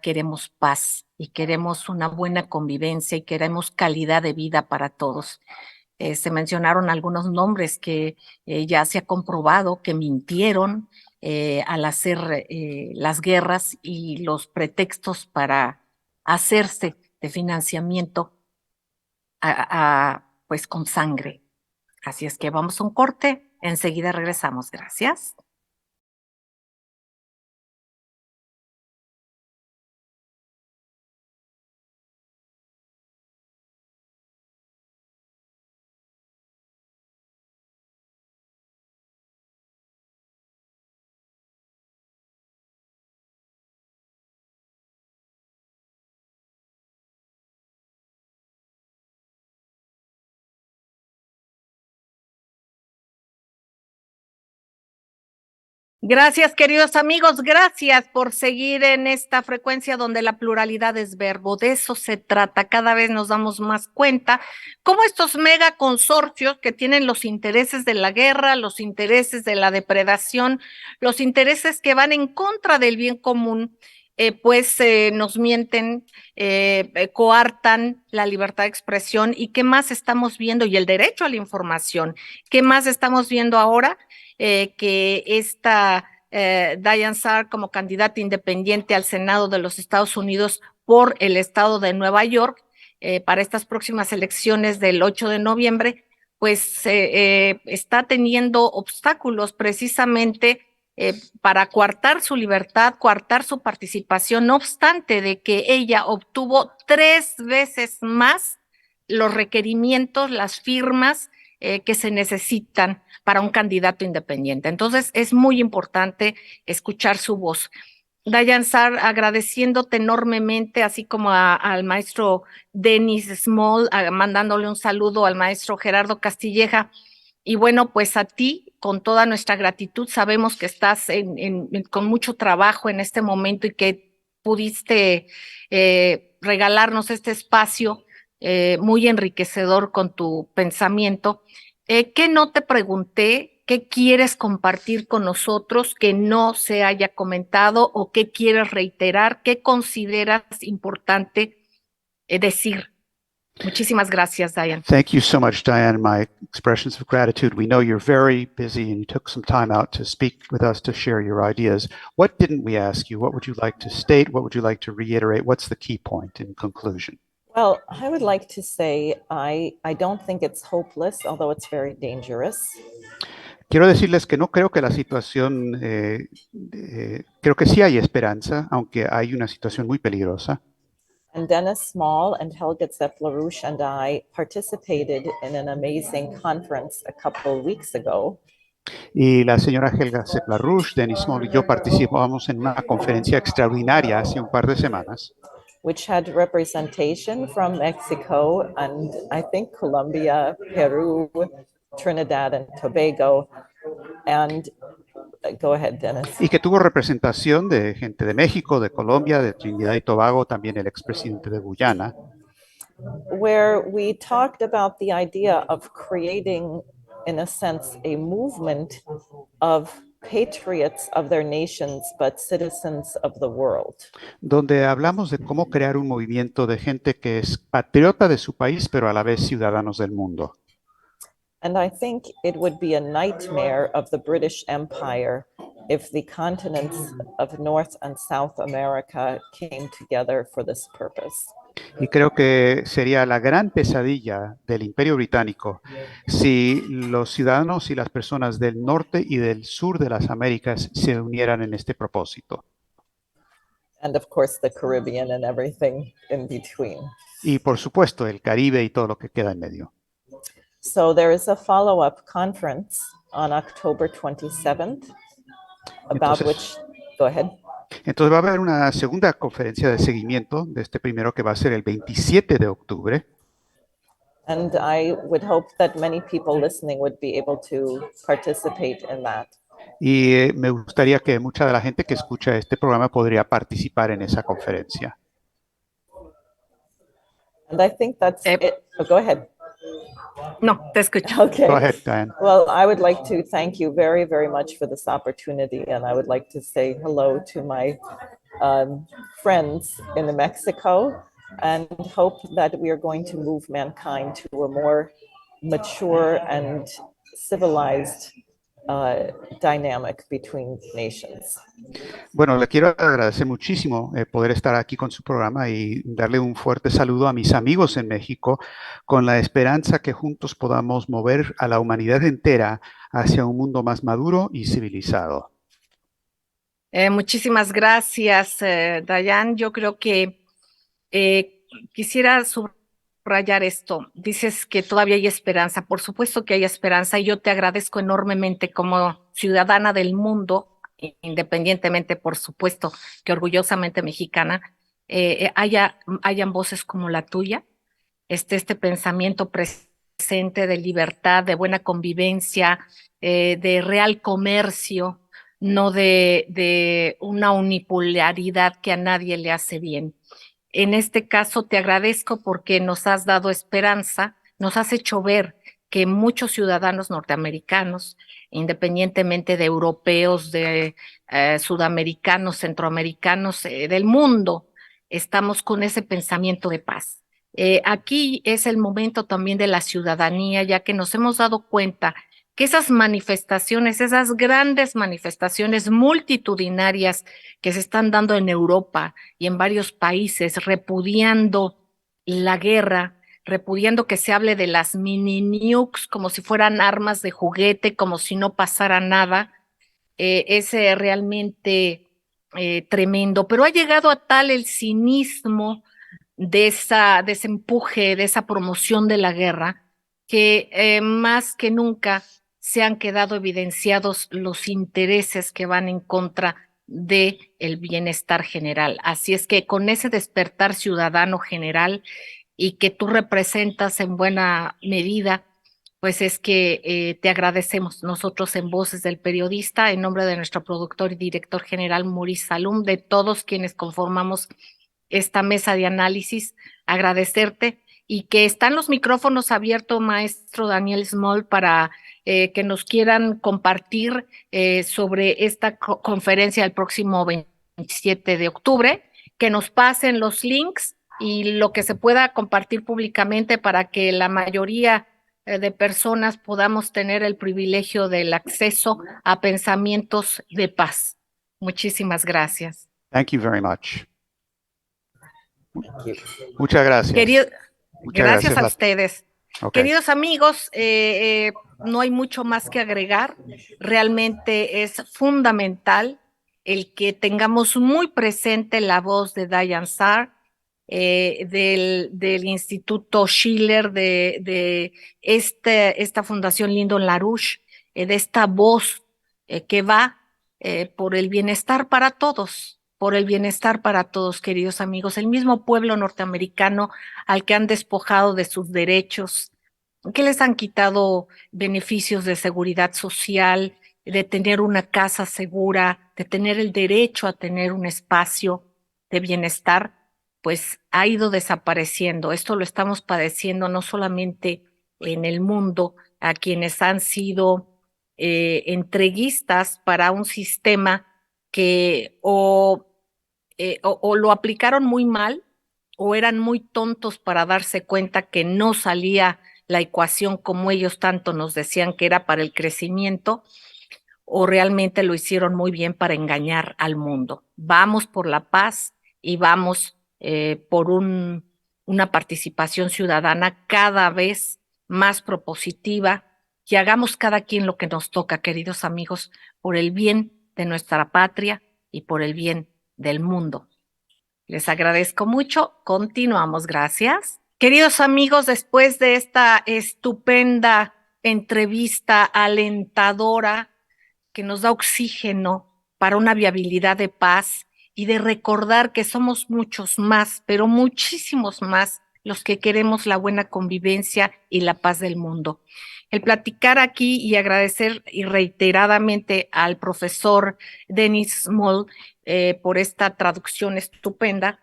queremos paz y queremos una buena convivencia y queremos calidad de vida para todos. Se mencionaron algunos nombres que ya se ha comprobado que mintieron al hacer las guerras y los pretextos para hacerse de financiamiento pues con sangre. Así es que vamos a un corte, enseguida regresamos. Gracias. Gracias, queridos amigos, gracias por seguir en esta frecuencia donde la pluralidad es verbo. De eso se trata. Cada vez nos damos más cuenta cómo estos megaconsorcios que tienen los intereses de la guerra, los intereses de la depredación, los intereses que van en contra del bien común, nos mienten, coartan la libertad de expresión. ¿Y qué más estamos viendo? Y el derecho a la información. ¿Qué más estamos viendo ahora? Que esta Diane Sar como candidata independiente al Senado de los Estados Unidos por el estado de Nueva York para estas próximas elecciones del 8 de noviembre, pues está teniendo obstáculos precisamente para coartar su libertad, coartar su participación, no obstante de que ella obtuvo 3 veces más los requerimientos, las firmas que se necesitan para un candidato independiente. Entonces, es muy importante escuchar su voz. Diane Sar, agradeciéndote enormemente, así como al maestro Dennis Small, mandándole un saludo al maestro Gerardo Castilleja. Y bueno, pues a ti, con toda nuestra gratitud, sabemos que estás con mucho trabajo en este momento y que pudiste regalarnos este espacio muy enriquecedor con tu pensamiento. ¿Qué no te pregunté? ¿Qué quieres compartir con nosotros que no se haya comentado o qué quieres reiterar? ¿Qué consideras importante decir? Muchísimas gracias, Diane. Thank you so much, Diane. My expressions of gratitude. We know you're very busy and you took some time out to speak with us to share your ideas. What didn't we ask you? What would you like to state? What would you like to reiterate? What's the key point in conclusion? Well, I would like to say I don't think it's hopeless, although it's very dangerous. Quiero decirles que no creo que la situación, creo que sí hay esperanza, aunque hay una situación muy peligrosa. And Dennis Small and Helga Zepp-LaRouche and I participated in an amazing conference a couple of weeks ago. Y la señora Helga Zepp-LaRouche, Denis Small y yo participamos en una conferencia extraordinaria hace un par de semanas, which had representation from Mexico and I think Colombia, Peru, Trinidad and Tobago. And go ahead, Dennis. y que tuvo representación de gente de México, de Colombia, de Trinidad y Tobago, también el expresidente de Guyana, where we talked about the idea of creating, in a sense, a movement of patriots of their nations, but citizens of the world. donde hablamos de cómo crear un movimiento de gente que es patriota de su país, pero a la vez ciudadanos del mundo. And I think it would be a nightmare of the British Empire if the continents of North and South America came together for this purpose. Y creo que sería la gran pesadilla del Imperio Británico si los ciudadanos y las personas del norte y del sur de las Américas se unieran en este propósito. And of course, the Caribbean and everything in between. Y por supuesto, el Caribe y todo lo que queda en medio. So there is a follow-up conference on October 27th, about Entonces- which, go ahead. Entonces va a haber una segunda conferencia de seguimiento de este primero que va a ser el 27 de octubre. And I would hope that many people listening would be able to participate in that. Y me gustaría que mucha de la gente que escucha este programa podría participar en esa conferencia. And I think that's Yep. it. Oh, go ahead. No, te escucho. Okay. Go ahead, Diane. Well, I would like to thank you very, very much for this opportunity. And I would like to say hello to my friends in Mexico and hope that we are going to move mankind to a more mature and civilized dynamic between nations. Bueno, le quiero agradecer muchísimo poder estar aquí con su programa y darle un fuerte saludo a mis amigos en México con la esperanza que juntos podamos mover a la humanidad entera hacia un mundo más maduro y civilizado. Muchísimas gracias, Dayan. Yo creo que quisiera subrayar esto. Dices que todavía hay esperanza. Por supuesto que hay esperanza y yo te agradezco enormemente como ciudadana del mundo, independientemente, por supuesto, que orgullosamente mexicana, hayan voces como la tuya, este pensamiento presente de libertad, de buena convivencia, de real comercio, no de una unipolaridad que a nadie le hace bien. En este caso te agradezco porque nos has dado esperanza, nos has hecho ver que muchos ciudadanos norteamericanos, independientemente de europeos, de sudamericanos, centroamericanos, del mundo, estamos con ese pensamiento de paz. Aquí es el momento también de la ciudadanía, ya que nos hemos dado cuenta que esas manifestaciones, esas grandes manifestaciones multitudinarias que se están dando en Europa y en varios países, repudiando la guerra, repudiando que se hable de las mini nukes como si fueran armas de juguete, como si no pasara nada, es realmente tremendo. Pero ha llegado a tal el cinismo de ese empuje, de esa promoción de la guerra, que más que nunca se han quedado evidenciados los intereses que van en contra del bienestar general. Así es que con ese despertar ciudadano general y que tú representas en buena medida, pues es que te agradecemos nosotros en Voces del Periodista, en nombre de nuestro productor y director general Maurice Salum, de todos quienes conformamos esta mesa de análisis, agradecerte y que están los micrófonos abiertos, maestro Daniel Small, para que nos quieran compartir sobre esta conferencia el próximo 27 de octubre, que nos pasen los links y lo que se pueda compartir públicamente para que la mayoría de personas podamos tener el privilegio del acceso a pensamientos de paz. Muchísimas gracias. Thank you very much. Muchas gracias. Gracias a ustedes. Okay. Queridos amigos, no hay mucho más que agregar. Realmente es fundamental el que tengamos muy presente la voz de Diane Sar, del Instituto Schiller, de esta Fundación Lyndon LaRouche, de esta voz que va por el bienestar para todos. Por el bienestar para todos, queridos amigos, el mismo pueblo norteamericano al que han despojado de sus derechos, que les han quitado beneficios de seguridad social, de tener una casa segura, de tener el derecho a tener un espacio de bienestar, pues ha ido desapareciendo. Esto lo estamos padeciendo no solamente en el mundo, a quienes han sido entreguistas para un sistema que o lo aplicaron muy mal o eran muy tontos para darse cuenta que no salía la ecuación como ellos tanto nos decían que era para el crecimiento, o realmente lo hicieron muy bien para engañar al mundo. Vamos por la paz y vamos por una participación ciudadana cada vez más propositiva, y hagamos cada quien lo que nos toca, queridos amigos, por el bien de nuestra patria y por el bien del mundo. Les agradezco mucho. Continuamos. Gracias. Queridos amigos, después de esta estupenda entrevista alentadora que nos da oxígeno para una viabilidad de paz y de recordar que somos muchos más, pero muchísimos más, los que queremos la buena convivencia y la paz del mundo. El platicar aquí y agradecer y reiteradamente al profesor Denis Small por esta traducción estupenda,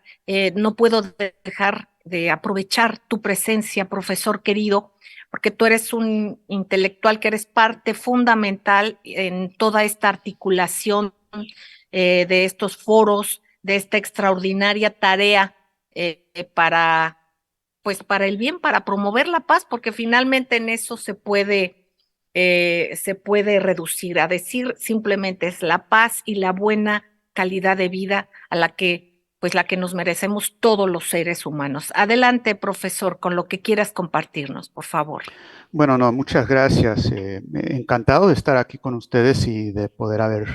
no puedo dejar de aprovechar tu presencia, profesor querido, porque tú eres un intelectual que eres parte fundamental en toda esta articulación de estos foros, de esta extraordinaria tarea pues para el bien, para promover la paz, porque finalmente en eso se puede reducir a decir simplemente es la paz y la buena calidad de vida a la que nos merecemos todos los seres humanos. Adelante, profesor, con lo que quieras compartirnos, por favor. Bueno, no, muchas gracias. Encantado de estar aquí con ustedes y de poder haber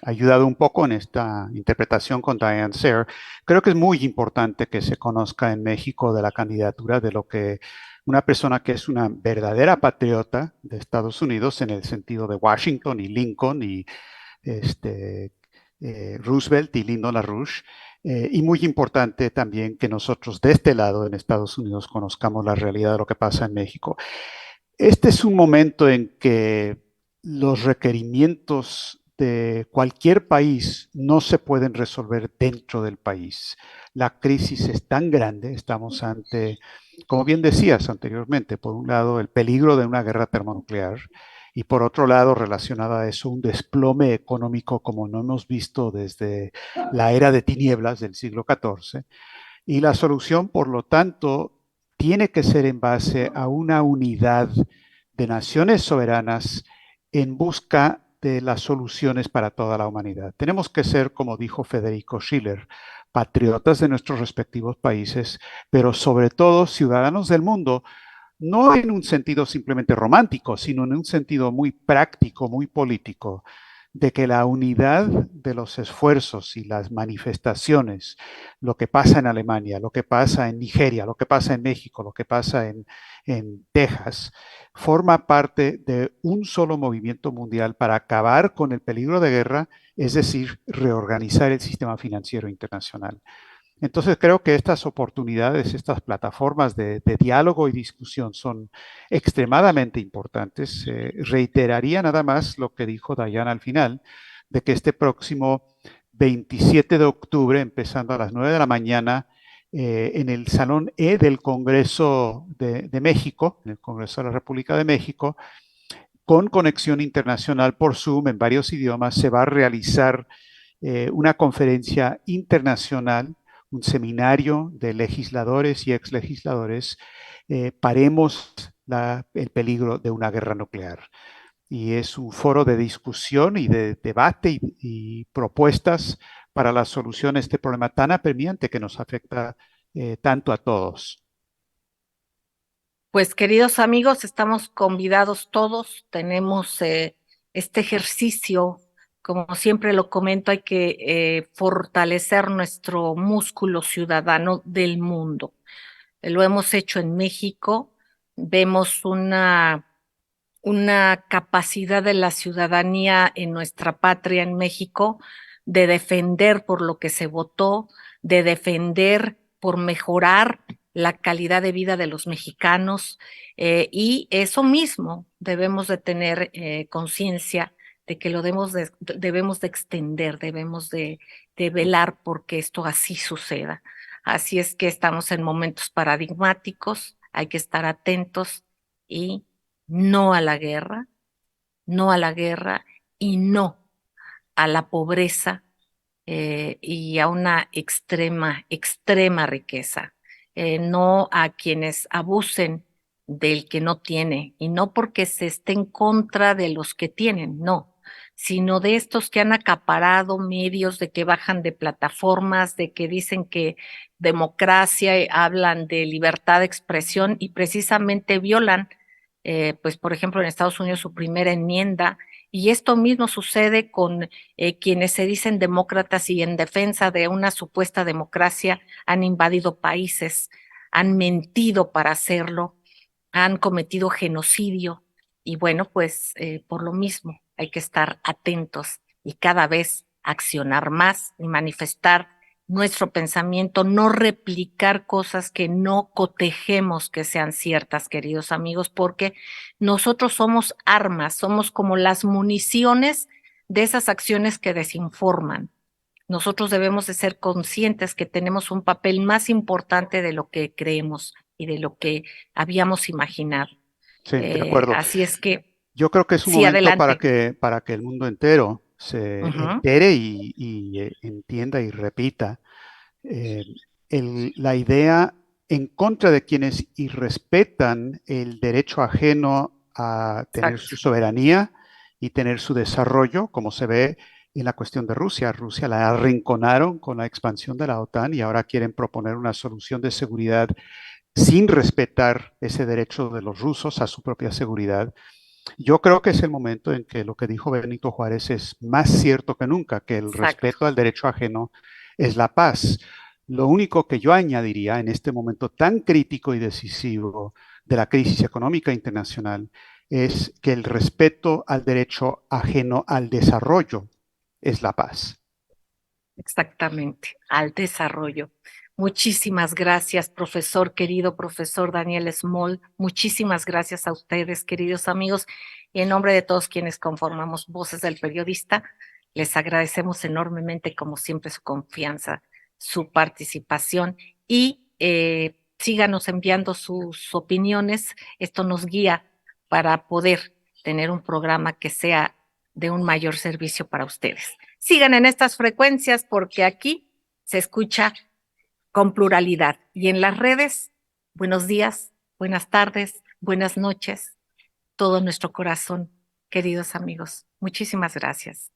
ayudado un poco en esta interpretación con Diane Sar. Creo que es muy importante que se conozca en México de la candidatura de lo que una persona que es una verdadera patriota de Estados Unidos en el sentido de Washington y Lincoln y Roosevelt y Lyndon LaRouche, y muy importante también que nosotros de este lado en Estados Unidos conozcamos la realidad de lo que pasa en México. Este es un momento en que los requerimientos de cualquier país no se pueden resolver dentro del país. La crisis es tan grande, estamos ante, como bien decías anteriormente, por un lado el peligro de una guerra termonuclear, y por otro lado, relacionada a eso, un desplome económico como no hemos visto desde la era de tinieblas del siglo XIV. Y la solución, por lo tanto, tiene que ser en base a una unidad de naciones soberanas en busca de las soluciones para toda la humanidad. Tenemos que ser, como dijo Federico Schiller, patriotas de nuestros respectivos países, pero sobre todo ciudadanos del mundo, no en un sentido simplemente romántico, sino en un sentido muy práctico, muy político, de que la unidad de los esfuerzos y las manifestaciones, lo que pasa en Alemania, lo que pasa en Nigeria, lo que pasa en México, lo que pasa en Texas, forma parte de un solo movimiento mundial para acabar con el peligro de guerra, es decir, reorganizar el sistema financiero internacional. Entonces creo que estas oportunidades, estas plataformas de diálogo y discusión son extremadamente importantes. Reiteraría nada más lo que dijo Diana al final, de que este próximo 27 de octubre, empezando a las 9 de la mañana, en el Salón E del Congreso de México, en el Congreso de la República de México, con conexión internacional por Zoom en varios idiomas, se va a realizar una conferencia internacional, un seminario de legisladores y exlegisladores, Paremos el peligro de una guerra nuclear. Y es un foro de discusión y de debate y propuestas para la solución a este problema tan apremiante que nos afecta tanto a todos. Pues queridos amigos, estamos convidados todos, tenemos este ejercicio, como siempre lo comento, hay que fortalecer nuestro músculo ciudadano del mundo. Lo hemos hecho en México, vemos una capacidad de la ciudadanía en nuestra patria, en México, de defender por lo que se votó, de defender por mejorar la calidad de vida de los mexicanos, y eso mismo debemos de tener conciencia de que lo debemos de extender, debemos de velar porque esto así suceda. Así es que estamos en momentos paradigmáticos, hay que estar atentos y no a la guerra, no a la guerra y no a la pobreza y a una extrema riqueza. No a quienes abusen del que no tiene, y no porque se esté en contra de los que tienen, no, sino de estos que han acaparado medios, de que bajan de plataformas, de que dicen que democracia, hablan de libertad de expresión y precisamente violan, pues por ejemplo en Estados Unidos su primera enmienda, y esto mismo sucede con quienes se dicen demócratas y en defensa de una supuesta democracia han invadido países, han mentido para hacerlo, han cometido genocidio y bueno, pues por lo mismo hay que estar atentos y cada vez accionar más y manifestar nuestro pensamiento, no replicar cosas que no cotejemos que sean ciertas, queridos amigos, porque nosotros somos armas, somos como las municiones de esas acciones que desinforman. Nosotros debemos de ser conscientes que tenemos un papel más importante de lo que creemos y de lo que habíamos imaginado. Sí, de acuerdo. Así es que, Yo creo que es un sí, momento adelante. para que el mundo entero se entere entienda y repita la idea en contra de quienes irrespetan el derecho ajeno a tener su soberanía y tener su desarrollo, como se ve en la cuestión de Rusia. Rusia la arrinconaron con la expansión de la OTAN y ahora quieren proponer una solución de seguridad sin respetar ese derecho de los rusos a su propia seguridad. Yo creo que es el momento en que lo que dijo Benito Juárez es más cierto que nunca, que el respeto al derecho ajeno es la paz. Lo único que yo añadiría en este momento tan crítico y decisivo de la crisis económica internacional es que el respeto al derecho ajeno al desarrollo es la paz. Exactamente, al desarrollo. Muchísimas gracias, profesor, querido profesor Daniel Small. Muchísimas gracias a ustedes, queridos amigos. Y en nombre de todos quienes conformamos Voces del Periodista, les agradecemos enormemente, como siempre, su confianza, su participación y síganos enviando sus opiniones. Esto nos guía para poder tener un programa que sea de un mayor servicio para ustedes. Sigan en estas frecuencias porque aquí se escucha con pluralidad. Y en las redes, buenos días, buenas tardes, buenas noches, todo nuestro corazón, queridos amigos. Muchísimas gracias.